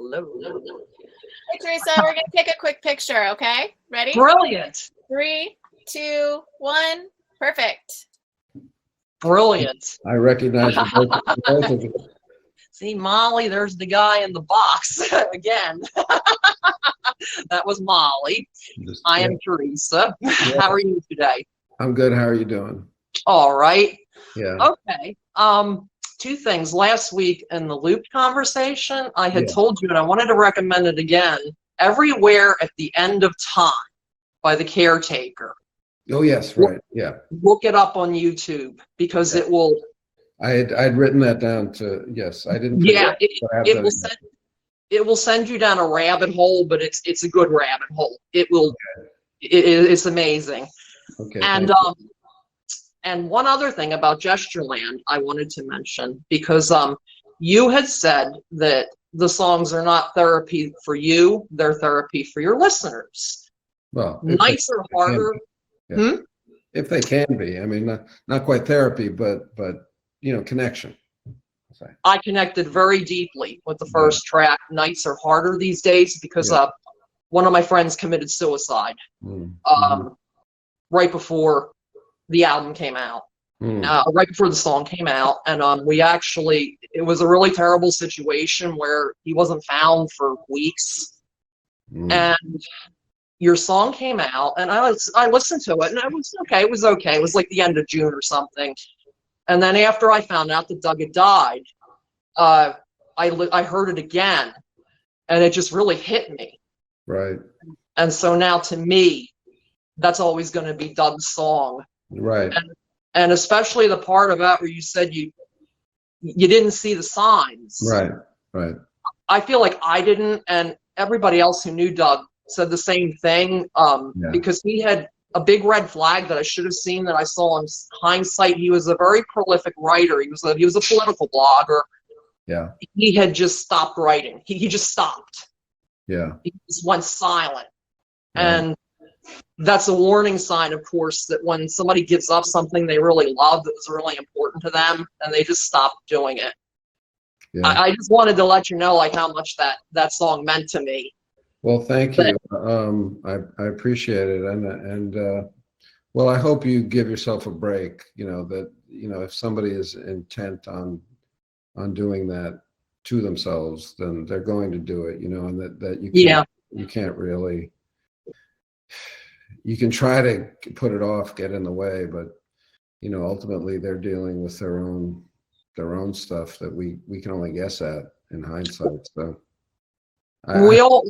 Hello. Hey, Teresa, we're going to take a quick picture, okay? Ready? Brilliant. 3, 2, 1. Perfect. Brilliant. I recognize both of you. See, Molly, there's the guy in the box again. That was Molly. I am Teresa. How are you today? I'm good. How are you doing? All right. Yeah. Okay. Two things. Last week in the Loop conversation, I had told you, and I wanted to recommend it again, Everywhere at the End of Time by The Caretaker. Oh, yes, right. Yeah. Look it up on YouTube because it will. I'd written that down to, yes, I didn't. Yeah, it will send you down a rabbit hole, but it's a good rabbit hole. It will. It's amazing. Okay. And one other thing about Gestureland I wanted to mention, because you had said that the songs are not therapy for you, they're therapy for your listeners. Well, nights are harder. If they can be. I mean, not quite therapy, but connection. I connected very deeply with the first track. Nights are harder these days because one of my friends committed suicide right before the album came out, right before the song came out. And it was a really terrible situation where he wasn't found for weeks. And your song came out, and I listened to it, and it was okay. It was okay. It was like the end of June or something. And then after I found out that Doug had died, I heard it again, and it just really hit me. Right. And so now, to me, that's always going to be Doug's song. Right. And especially the part about where you said you didn't see the signs. Right. Right. I feel like I didn't, and everybody else who knew Doug said the same thing, because he had a big red flag that I should have seen, that I saw in hindsight. He was a very prolific writer. He was a political blogger. Yeah. He had just stopped writing. He just stopped. Yeah. He just went silent. And that's a warning sign, of course, that when somebody gives up something they really love, that was really important to them, and they just stop doing it. Yeah. I just wanted to let you know, like, how much that song meant to me. Well, thank you. I appreciate it, and well, I hope you give yourself a break. If somebody is intent on doing that to themselves, then they're going to do it. And that you can't really. You can try to put it off, get in the way, but ultimately they're dealing with their own stuff that we can only guess at in hindsight. So. We all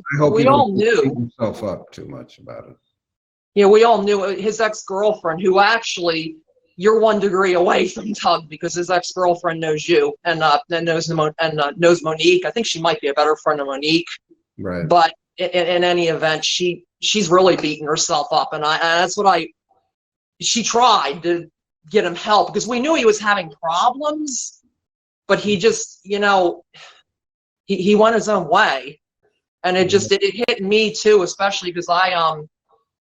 knew. Beat yourself up too much about it. Yeah, we all knew. His ex-girlfriend, who actually, you're 1 degree away from Doug, because his ex-girlfriend knows you and knows Monique. I think she might be a better friend of Monique. Right. But in any event, she's really beating herself up, and she tried to get him help, because we knew he was having problems, but he just he went his own way. And it hit me too, especially because I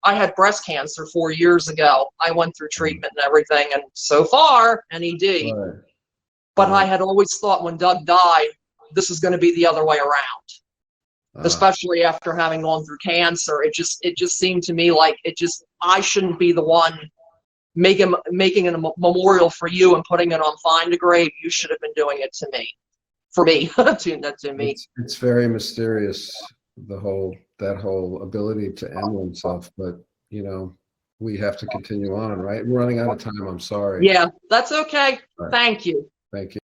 had breast cancer 4 years ago. I went through treatment and everything, and so far, NED. Right. But I had always thought when Doug died, this is going to be the other way around. Especially after having gone through cancer, it just seemed to me like I shouldn't be the one making a memorial for you and putting it on Find a Grave. You should have been doing it to me. For me, to me. It's very mysterious, that whole ability to end oneself, but we have to continue on, right? We're running out of time. I'm sorry. Yeah, that's okay. Right. Thank you. Thank you.